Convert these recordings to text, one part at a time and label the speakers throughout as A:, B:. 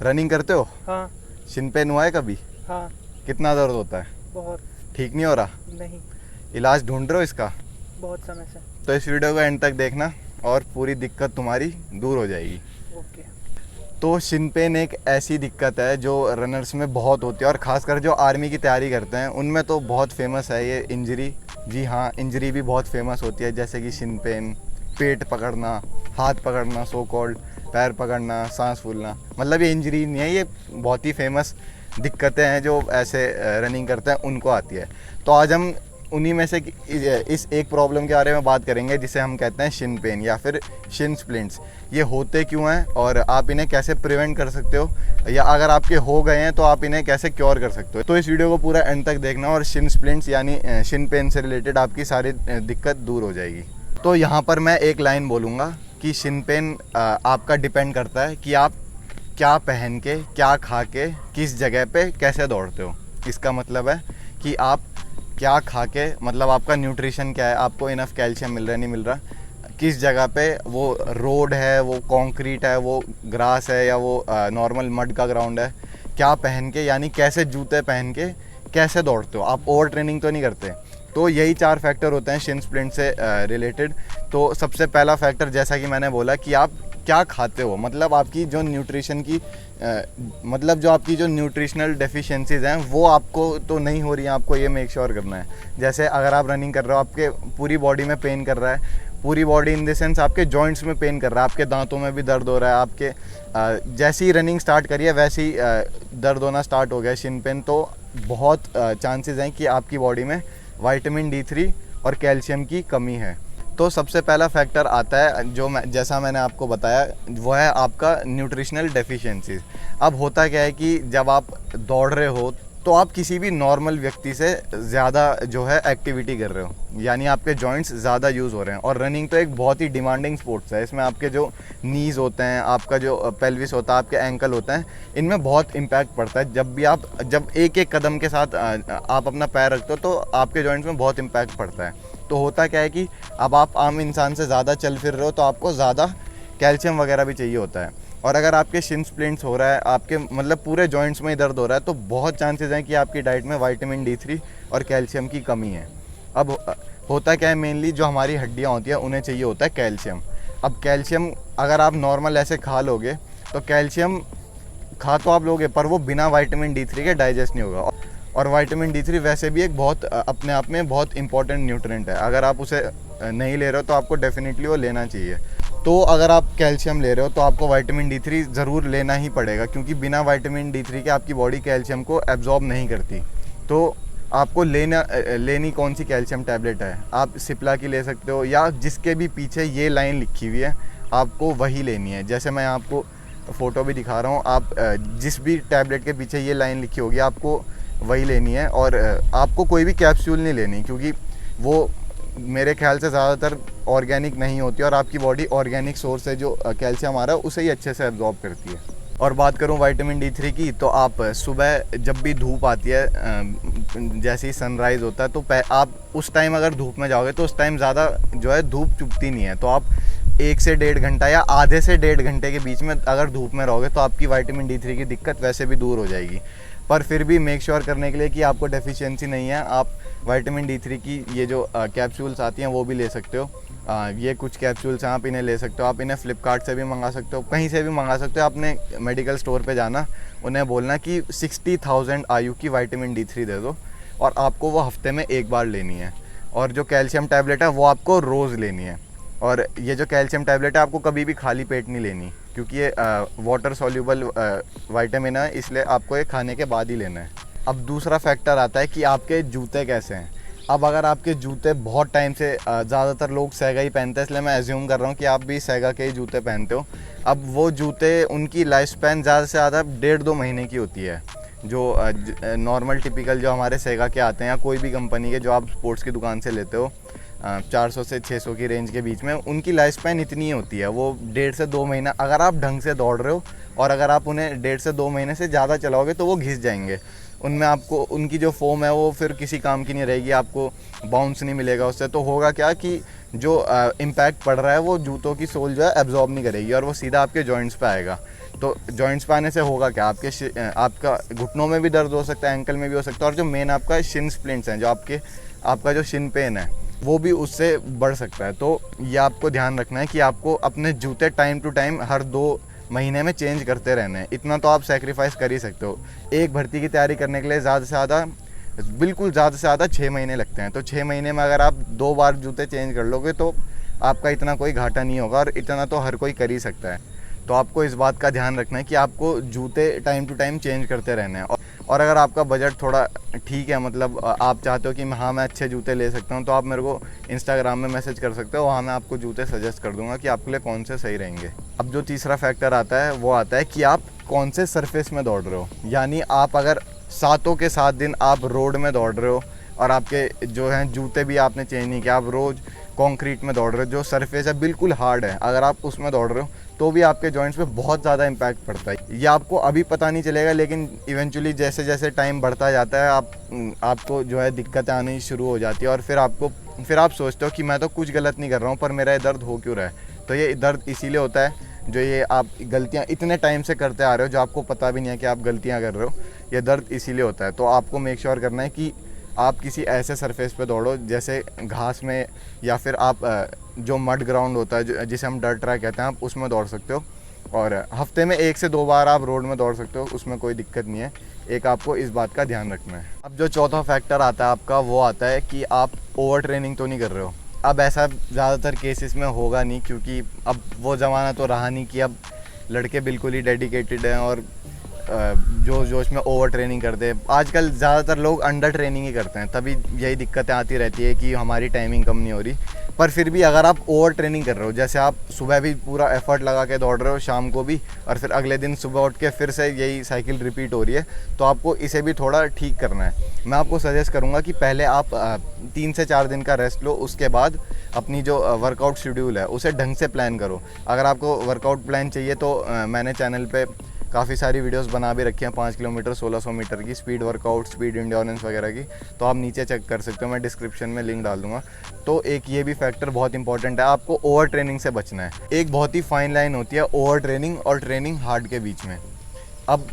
A: Running करते हो?
B: हाँ।
A: शिन पेन हुआ है कभी?
B: हाँ।
A: कितना दर्द होता है?
B: बहुत।
A: ठीक नहीं हो रहा?
B: नहीं।
A: इलाज ढूंढ रहे हो इसका?
B: बहुत समय से।
A: तो इस वीडियो को एंड तक देखना और पूरी दिक्कत तुम्हारी दूर हो जाएगी।
B: ओके।
A: तो शिन पेन एक ऐसी दिक्कत है जो रनर्स में बहुत होती है और ख़ासकर जो आर्मी की तैयारी करते हैं उनमें तो बहुत फेमस है ये इंजरी। जी हाँ, इंजरी भी बहुत फेमस होती है, जैसे कि शिन पेन, पेट पकड़ना, हाथ पकड़ना सो कॉल्ड, पैर पकड़ना, सांस फूलना। मतलब ये इंजरी नहीं है, ये बहुत ही फेमस दिक्कतें हैं जो ऐसे रनिंग करते हैं उनको आती है। तो आज हम उन्हीं में से इस एक प्रॉब्लम के बारे में बात करेंगे जिसे हम कहते हैं शिन पेन या फिर शिन स्प्लिंट्स। ये होते क्यों हैं और आप इन्हें कैसे प्रिवेंट कर सकते हो, या अगर आपके हो गए हैं तो आप इन्हें कैसे क्योर कर सकते हो। तो इस वीडियो को पूरा एंड तक देखना और शिन स्प्लिंट्स यानी शिन पेन से रिलेटेड आपकी सारी दिक्कत दूर हो जाएगी। तो यहाँ पर मैं एक लाइन बोलूँगा कि शिन पेन आपका डिपेंड करता है कि आप क्या पहन के, क्या खा के, किस जगह पे कैसे दौड़ते हो। इसका मतलब है कि आप क्या खा के, मतलब आपका न्यूट्रिशन क्या है, आपको इनफ कैल्शियम मिल रहा है नहीं मिल रहा, किस जगह पे, वो रोड है, वो कंक्रीट है, वो ग्रास है, या वो नॉर्मल मड का ग्राउंड है, क्या पहन के यानी कैसे जूते पहन के कैसे दौड़ते हो, आप ओवर ट्रेनिंग तो नहीं करते। तो यही 4 फैक्टर होते हैं शिन स्प्लिंट से रिलेटेड। तो सबसे पहला फैक्टर, जैसा कि मैंने बोला, कि आप क्या खाते हो, मतलब आपकी जो न्यूट्रिशन की मतलब जो आपकी जो न्यूट्रिशनल डेफिशिएंसीज हैं वो आपको तो नहीं हो रही हैं, आपको ये मेक श्योर करना है। जैसे अगर आप रनिंग कर रहे हो, आपके पूरी बॉडी में पेन कर रहा है, पूरी बॉडी इन द सेंस आपके जॉइंट्स में पेन कर रहा है, आपके दांतों में भी दर्द हो रहा है, आपके जैसे ही रनिंग स्टार्ट करिए वैसे ही दर्द होना स्टार्ट हो गया शिन पेन, तो बहुत चांसेस हैं कि आपकी बॉडी में विटामिन D3 और कैल्शियम की कमी है। तो सबसे पहला फैक्टर आता है जो जैसा मैंने आपको बताया, वो है आपका न्यूट्रिशनल डेफिशिएंसीज। अब होता क्या है कि जब आप दौड़ रहे हो तो आप किसी भी नॉर्मल व्यक्ति से ज़्यादा जो है एक्टिविटी कर रहे हो, यानी आपके जॉइंट्स ज़्यादा यूज़ हो रहे हैं। और रनिंग तो एक बहुत ही डिमांडिंग स्पोर्ट्स है, इसमें आपके जो नीज़ होते हैं, आपका जो पेल्विस होता है, आपके एंकल होते हैं, इनमें बहुत इम्पैक्ट पड़ता है। जब एक एक कदम के साथ आप अपना पैर रखते हो तो आपके जॉइंट्स में बहुत इम्पैक्ट पड़ता है। तो होता क्या है कि अब आप आम इंसान से ज़्यादा चल फिर रहे हो तो आपको ज़्यादा कैल्शियम वगैरह भी चाहिए होता है। और अगर आपके शिन स्प्लिंट्स हो रहा है, आपके मतलब पूरे जॉइंट्स में ही दर्द हो रहा है, तो बहुत चांसेस हैं कि आपकी डाइट में विटामिन D3 और कैल्शियम की कमी है। अब होता क्या है, मेनली जो हमारी हड्डियाँ होती हैं उन्हें चाहिए होता है कैल्शियम। अब कैल्शियम अगर आप नॉर्मल ऐसे खा लोगे तो कैल्शियम खा तो आप लोगे, पर वो बिना विटामिन D3 के डाइजेस्ट नहीं होगा। और विटामिन D3 वैसे भी एक बहुत अपने आप में बहुत इंपॉर्टेंट न्यूट्रिएंट है, अगर आप उसे नहीं ले रहे हो तो आपको डेफिनेटली वो लेना चाहिए। तो अगर आप कैल्शियम ले रहे हो तो आपको विटामिन D3 ज़रूर लेना ही पड़ेगा, क्योंकि बिना विटामिन D3 के आपकी बॉडी कैल्शियम को एब्जॉर्ब नहीं करती। तो आपको लेनी कौन सी कैल्शियम टैबलेट है, आप सिप्ला की ले सकते हो, या जिसके भी पीछे ये लाइन लिखी हुई है आपको वही लेनी है। जैसे मैं आपको फ़ोटो भी दिखा रहा हूँ, आप जिस भी टैबलेट के पीछे ये लाइन लिखी होगी आपको वही लेनी है। और आपको कोई भी कैप्सूल नहीं लेनी, क्योंकि वो मेरे ख्याल से ज़्यादातर ऑर्गेनिक नहीं होती और आपकी बॉडी ऑर्गेनिक सोर्स से जो कैल्शियम आ रहा है उसे ही अच्छे से एब्जॉर्ब करती है। और बात करूं विटामिन D3 की, तो आप सुबह जब भी धूप आती है, जैसे ही सनराइज़ होता है, तो आप उस टाइम अगर धूप में जाओगे तो उस टाइम ज़्यादा जो है धूप चुभती नहीं है, तो आप 1 से 1.5 घंटा या आधे से 1.5 घंटे के बीच में अगर धूप में रहोगे तो आपकी विटामिन D3 की दिक्कत वैसे भी दूर हो जाएगी। पर फिर भी मेक श्योर करने के लिए कि आपको डेफिशिएंसी नहीं है, आप विटामिन D3 की ये जो कैप्सूल्स आती हैं वो भी ले सकते हो। ये कुछ कैप्सूल्स हैं, आप इन्हें ले सकते हो, आप इन्हें फ्लिपकार्ट से भी मंगा सकते हो, कहीं से भी मंगा सकते हो। आपने मेडिकल स्टोर पे जाना, उन्हें बोलना कि 60,000 IU की विटामिन D3 दे दो, और आपको वो हफ्ते में एक बार लेनी है। और जो कैल्शियम टैबलेट है वो आपको रोज़ लेनी है। और ये जो कैल्शियम टैबलेट है आपको कभी भी खाली पेट नहीं लेनी, क्योंकि ये वाटर सॉल्यूबल विटामिन है, इसलिए आपको ये खाने के बाद ही लेना है। अब दूसरा फैक्टर आता है कि आपके जूते कैसे हैं। अब अगर आपके जूते बहुत टाइम से, ज़्यादातर लोग सेगा ही पहनते हैं, इसलिए मैं एज्यूम कर रहा हूँ कि आप भी सेगा के ही जूते पहनते हो। अब वो जूते, उनकी लाइफ स्पैन ज़्यादा से ज़्यादा 1.5-2 महीने की होती है। जो नॉर्मल टिपिकल जो हमारे सेगा के आते हैं या कोई भी कंपनी के जो आप स्पोर्ट्स की दुकान से लेते हो, 400 से 600 की रेंज के बीच में, उनकी लाइफ स्पैन इतनी ही होती है। वो 1.5 से 2 महीना, अगर आप ढंग से दौड़ रहे हो और अगर आप उन्हें 1.5 से 2 महीने से ज़्यादा चलाओगे तो वो घिस जाएंगे। उनमें आपको उनकी जो फोम है वो फिर किसी काम की नहीं रहेगी, आपको बाउंस नहीं मिलेगा उससे। तो होगा क्या कि जो इम्पैक्ट पड़ रहा है वो जूतों की सोल जो है एब्जॉर्ब नहीं करेगी और वो सीधा आपके जॉइंट्स पे आएगा, तो जॉइंट्स पे आने से होगा क्या, आपका घुटनों में भी दर्द हो सकता है, एंकल में भी हो सकता है, और जो मेन आपका शिन स्प्लिंट्स हैं, जो आपका जो शिन पेन है वो भी उससे बढ़ सकता है। तो ये आपको ध्यान रखना है कि आपको अपने जूते टाइम टू टाइम हर 2 महीने में चेंज करते रहना है। इतना तो आप सेक्रीफाइस कर ही सकते हो। एक भर्ती की तैयारी करने के लिए ज़्यादा से ज़्यादा 6 महीने लगते हैं। तो 6 महीने में अगर आप 2 बार जूते चेंज कर लोगे तो आपका इतना कोई घाटा नहीं होगा, और इतना तो हर कोई कर ही सकता है। तो आपको इस बात का ध्यान रखना है कि आपको जूते टाइम टू टाइम चेंज करते रहना है। और अगर आपका बजट थोड़ा ठीक है, मतलब आप चाहते हो कि हाँ मैं अच्छे जूते ले सकता हूँ, तो आप मेरे को इंस्टाग्राम में मैसेज कर सकते हो, वहाँ मैं आपको जूते सजेस्ट कर दूँगा कि आपके लिए कौन से सही रहेंगे। अब जो तीसरा फैक्टर आता है वो आता है कि आप कौन से सरफेस में दौड़ रहे हो। यानी आप अगर 7 के 7 दिन आप रोड में दौड़ रहे हो और आपके जो हैं जूते भी आपने चेंज नहीं किया, आप रोज़ कंक्रीट में दौड़ रहे हो, जो सरफेस है बिल्कुल हार्ड है, अगर आप उसमें दौड़ रहे हो तो भी आपके जॉइंट्स पे बहुत ज़्यादा इम्पैक्ट पड़ता है। ये आपको अभी पता नहीं चलेगा, लेकिन इवेंचुअली जैसे जैसे टाइम बढ़ता जाता है आपको जो है दिक्कतें आनी शुरू हो जाती है, और फिर आप सोचते हो कि मैं तो कुछ गलत नहीं कर रहा हूँ, पर मेरा ये दर्द हो क्यों रहा है। तो ये दर्द इसीलिए होता है, जो ये आप गलतियाँ इतने टाइम से करते आ रहे हो, जो आपको पता भी नहीं है कि आप गलतियाँ कर रहे हो, ये दर्द इसीलिए होता है। तो आपको मेक श्योर करना है कि आप किसी ऐसे सरफेस पे दौड़ो जैसे घास में, या फिर आप जो मड ग्राउंड होता है जिसे हम डर्ट ट्रैक कहते हैं, आप उसमें दौड़ सकते हो। और हफ्ते में 1 से 2 बार आप रोड में दौड़ सकते हो, उसमें कोई दिक्कत नहीं है। एक आपको इस बात का ध्यान रखना है। अब जो चौथा फैक्टर आता है आपका, वो आता है कि आप ओवर ट्रेनिंग तो नहीं कर रहे हो। अब ऐसा ज़्यादातर केसेस में होगा नहीं, क्योंकि अब वो ज़माना तो रहा नहीं कि अब लड़के बिल्कुल ही डेडिकेटेड हैं और जोश में ओवर ट्रेनिंग करते हैं। आजकल ज़्यादातर लोग अंडर ट्रेनिंग ही करते हैं, तभी यही दिक्कतें आती रहती है कि हमारी टाइमिंग कम नहीं हो रही। पर फिर भी अगर आप ओवर ट्रेनिंग कर रहे हो, जैसे आप सुबह भी पूरा एफर्ट लगा के दौड़ रहे हो, शाम को भी, और फिर अगले दिन सुबह उठ के फिर से यही साइकिल रिपीट हो रही है, तो आपको इसे भी थोड़ा ठीक करना है। मैं आपको सजेस्ट करूँगा कि पहले आप 3 से 4 दिन का रेस्ट लो, उसके बाद अपनी जो वर्कआउट शेड्यूल है उसे ढंग से प्लान करो। अगर आपको वर्कआउट प्लान चाहिए तो मैंने चैनल पे काफ़ी सारी वीडियोस बना भी रखी हैं, 5 किलोमीटर 1600 मीटर की स्पीड वर्कआउट, स्पीड इंड्योरेंस वगैरह की, तो आप नीचे चेक कर सकते हो, मैं डिस्क्रिप्शन में लिंक डाल दूंगा। तो एक ये भी फैक्टर बहुत इंपॉर्टेंट है, आपको ओवर ट्रेनिंग से बचना है। एक बहुत ही फाइन लाइन होती है ओवर ट्रेनिंग और ट्रेनिंग हार्ड के बीच में। अब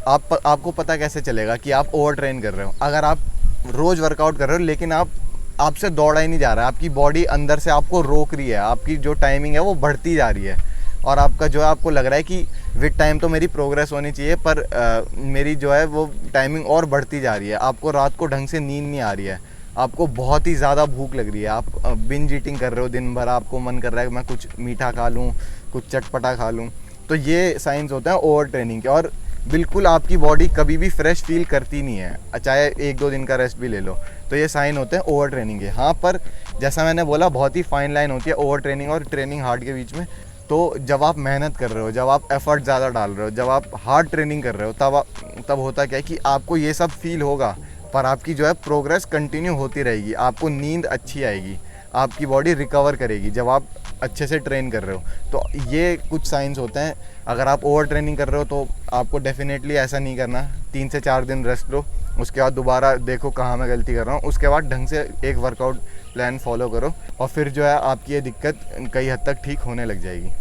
A: आपको पता कैसे चलेगा कि आप ओवर ट्रेन कर रहे हो? अगर आप रोज़ वर्कआउट कर रहे हो लेकिन आपसे दौड़ा ही नहीं जा रहा है, आपकी बॉडी अंदर से आपको रोक रही है, आपकी जो टाइमिंग है वो बढ़ती जा रही है, और आपका जो है आपको लग रहा है कि विद टाइम तो मेरी प्रोग्रेस होनी चाहिए, पर मेरी जो है वो टाइमिंग और बढ़ती जा रही है, आपको रात को ढंग से नींद नहीं आ रही है, आपको बहुत ही ज़्यादा भूख लग रही है, आप बिंज ईटिंग कर रहे हो दिन भर, आपको मन कर रहा है कि मैं कुछ मीठा खा लूँ, कुछ चटपटा खा लूँ, तो ये साइंस होते हैं ओवर ट्रेनिंग के। और बिल्कुल आपकी बॉडी कभी भी फ्रेश फील करती नहीं है, चाहे 1-2 दिन का रेस्ट भी ले लो, तो ये साइन होते हैं ओवर ट्रेनिंग के। हाँ, पर जैसा मैंने बोला, बहुत ही फाइन लाइन होती है ओवर ट्रेनिंग और ट्रेनिंग हार्ड के बीच में। तो जब आप मेहनत कर रहे हो, जब आप एफर्ट ज़्यादा डाल रहे हो, जब आप हार्ड ट्रेनिंग कर रहे हो, तब होता क्या है कि आपको ये सब फील होगा, पर आपकी जो है प्रोग्रेस कंटिन्यू होती रहेगी, आपको नींद अच्छी आएगी, आपकी बॉडी रिकवर करेगी जब आप अच्छे से ट्रेन कर रहे हो। तो ये कुछ साइंस होते हैं। अगर आप ओवर ट्रेनिंग कर रहे हो तो आपको डेफिनेटली ऐसा नहीं करना, 3 से 4 दिन रेस्ट लो, उसके बाद दोबारा देखो कहाँ मैं गलती कर रहा हूँ, उसके बाद ढंग से एक वर्कआउट प्लान फॉलो करो, और फिर जो है आपकी ये दिक्कत कई हद तक ठीक होने लग जाएगी।